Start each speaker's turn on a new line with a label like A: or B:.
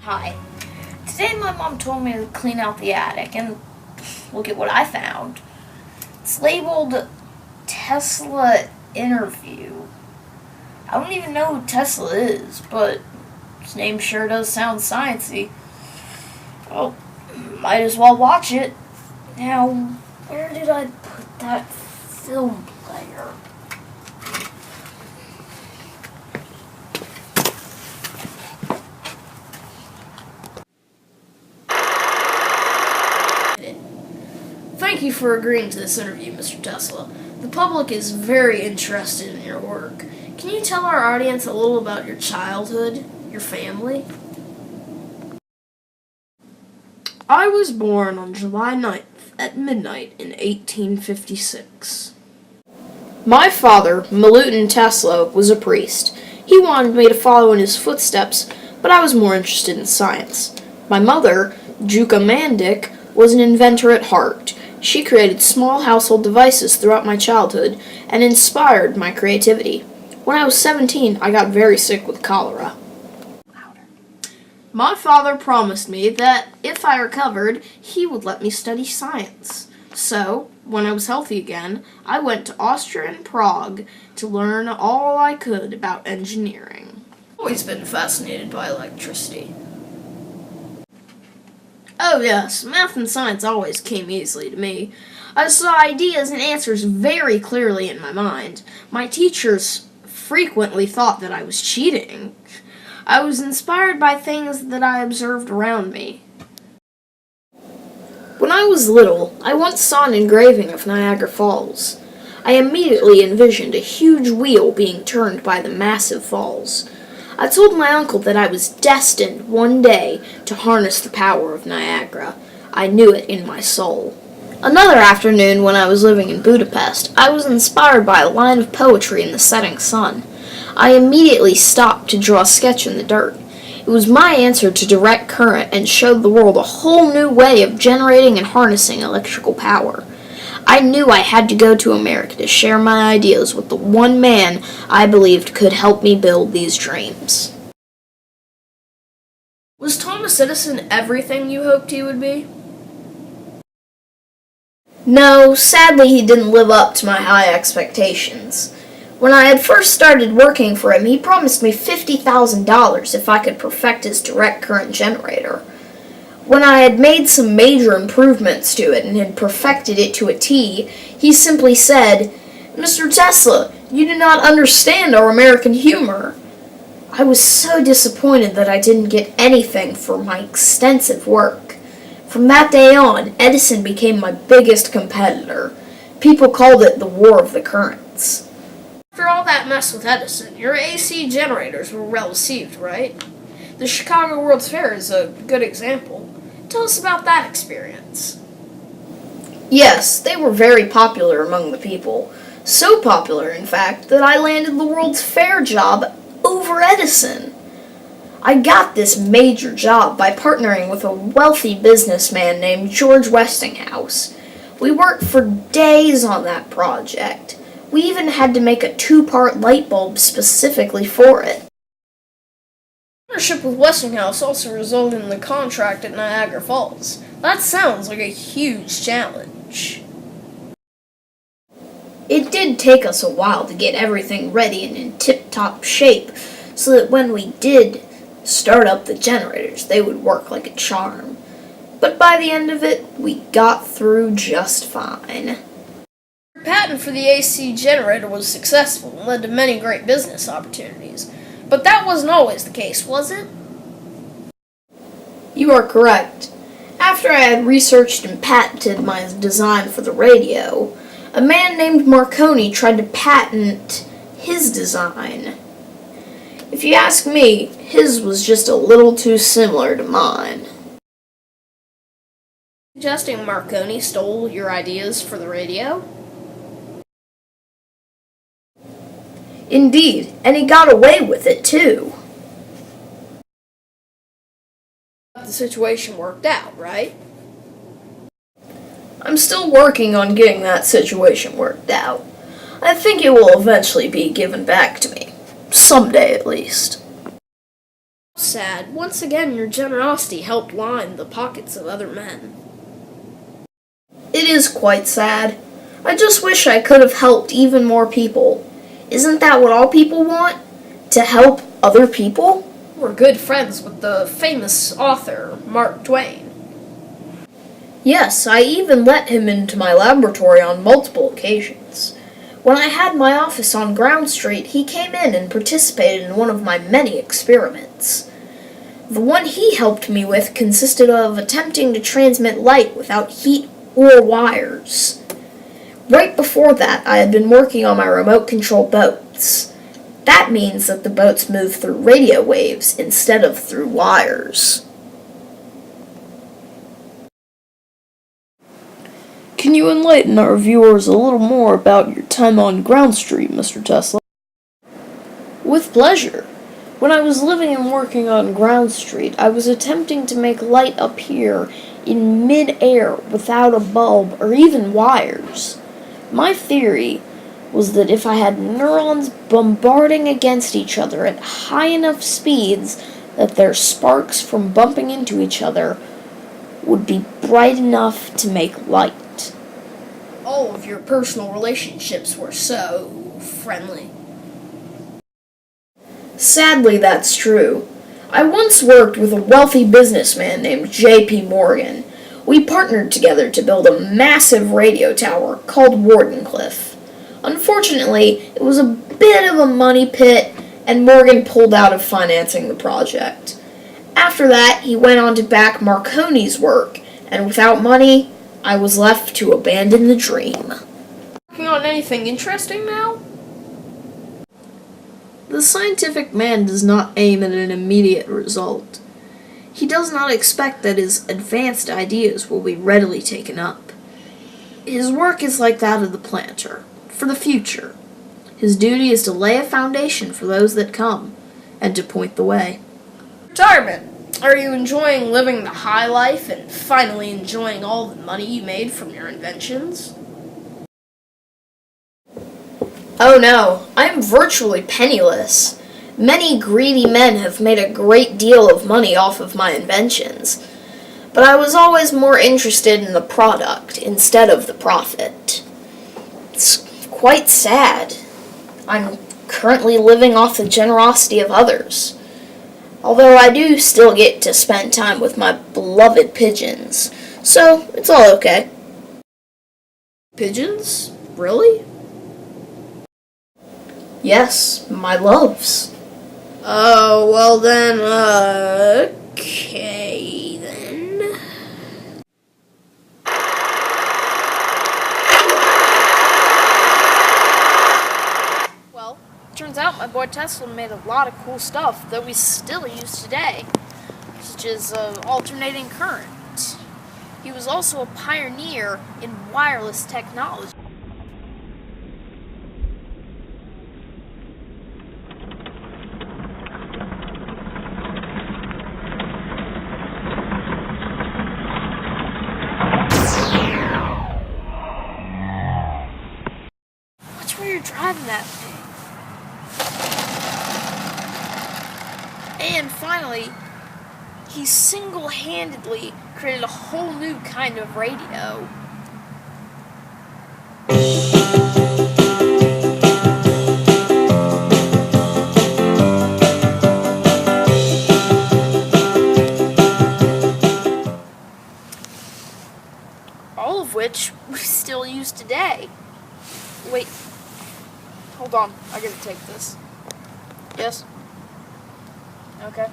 A: Hi. Today my mom told me to clean out the attic, and look at what I found. It's labeled Tesla Interview. I don't even know who Tesla is, but his name sure does sound sciencey. Well, might as well watch it. Now, where did I put that film player? Thank you for agreeing to this interview, Mr. Tesla. The public is very interested in your work. Can you tell our audience a little about your childhood, your family? I was born on July 9th at midnight in 1856. My father, Milutin Tesla, was a priest. He wanted me to follow in his footsteps, but I was more interested in science. My mother, Juka Mandik, was an inventor at heart. She created small household devices throughout my childhood and inspired my creativity. When I was 17, I got very sick with cholera. My father promised me that if I recovered, he would let me study science. So, when I was healthy again, I went to Austria and Prague to learn all I could about engineering. I've always been fascinated by electricity. Oh yes, math and science always came easily to me. I saw ideas and answers very clearly in my mind. My teachers frequently thought that I was cheating. I was inspired by things that I observed around me. When I was little, I once saw an engraving of Niagara Falls. I immediately envisioned a huge wheel being turned by the massive falls. I told my uncle that I was destined one day to harness the power of Niagara. I knew it in my soul. Another afternoon when I was living in Budapest, I was inspired by a line of poetry in the setting sun. I immediately stopped to draw a sketch in the dirt. It was my answer to direct current and showed the world a whole new way of generating and harnessing electrical power. I knew I had to go to America to share my ideas with the one man I believed could help me build these dreams. Was Thomas Edison everything you hoped he would be? No, sadly he didn't live up to my high expectations. When I had first started working for him, he promised me $50,000 if I could perfect his direct current generator. When I had made some major improvements to it and had perfected it to a T, he simply said, "Mr. Tesla, you do not understand our American humor." I was so disappointed that I didn't get anything for my extensive work. From that day on, Edison became my biggest competitor. People called it the War of the Currents. After all that mess with Edison, your AC generators were well received, right? The Chicago World's Fair is a good example. Tell us about that experience. Yes, they were very popular among the people. So popular, in fact, that I landed the World's Fair job over Edison. I got this major job by partnering with a wealthy businessman named George Westinghouse. We worked for days on that project. We even had to make a 2-part light bulb specifically for it. Partnership with Westinghouse also resulted in the contract at Niagara Falls. That sounds like a huge challenge. It did take us a while to get everything ready and in tip-top shape so that when we did start up the generators, they would work like a charm. But by the end of it, we got through just fine. Your patent for the AC generator was successful and led to many great business opportunities. But that wasn't always the case, was it? You are correct. After I had researched and patented my design for the radio, a man named Marconi tried to patent his design. If you ask me, his was just a little too similar to mine. Suggesting Marconi stole your ideas for the radio? Indeed, and he got away with it too.
B: The situation worked out, right?
A: I'm still working on getting that situation worked out. I think it will eventually be given back to me. Someday, at least.
B: Sad. Once again, your generosity helped line the pockets of other men.
A: It is quite sad. I just wish I could have helped even more people. Isn't that what all people want? To help other people?
B: We're good friends with the famous author, Mark Twain.
A: Yes, I even let him into my laboratory on multiple occasions. When I had my office on Ground Street, he came in and participated in one of my many experiments. The one he helped me with consisted of attempting to transmit light without heat or wires. Right before that, I had been working on my remote-control boats. That means that the boats move through radio waves instead of through wires. Can you enlighten our viewers a little more about your time on Ground Street, Mr. Tesla? With pleasure. When I was living and working on Ground Street, I was attempting to make light appear in mid-air without a bulb or even wires. My theory was that if I had neurons bombarding against each other at high enough speeds that their sparks from bumping into each other would be bright enough to make light.
B: All of your personal relationships were so friendly.
A: Sadly, that's true. I once worked with a wealthy businessman named J.P. Morgan. We partnered together to build a massive radio tower called Wardenclyffe. Unfortunately, it was a bit of a money pit, and Morgan pulled out of financing the project. After that, he went on to back Marconi's work, and without money, I was left to abandon the dream.
B: Working on anything interesting now?
A: The scientific man does not aim at an immediate result. He does not expect that his advanced ideas will be readily taken up. His work is like that of the planter, for the future. His duty is to lay a foundation for those that come, and to point the way.
B: Retirement. Are you enjoying living the high life and finally enjoying all the money you made from your inventions?
A: Oh no, I am virtually penniless. Many greedy men have made a great deal of money off of my inventions, but I was always more interested in the product instead of the profit. It's quite sad. I'm currently living off the generosity of others, although I do still get to spend time with my beloved pigeons, so it's all okay.
B: Pigeons? Really?
A: Yes, my loves.
B: Oh, well then, okay then. Well, turns out my boy Tesla made a lot of cool stuff that we still use today, such as alternating current. He was also a pioneer in wireless technology. Where you're driving that thing. And finally, he single-handedly created a whole new kind of radio. All of which we still use today. Wait. Hold on, I gotta take this. Yes? Okay.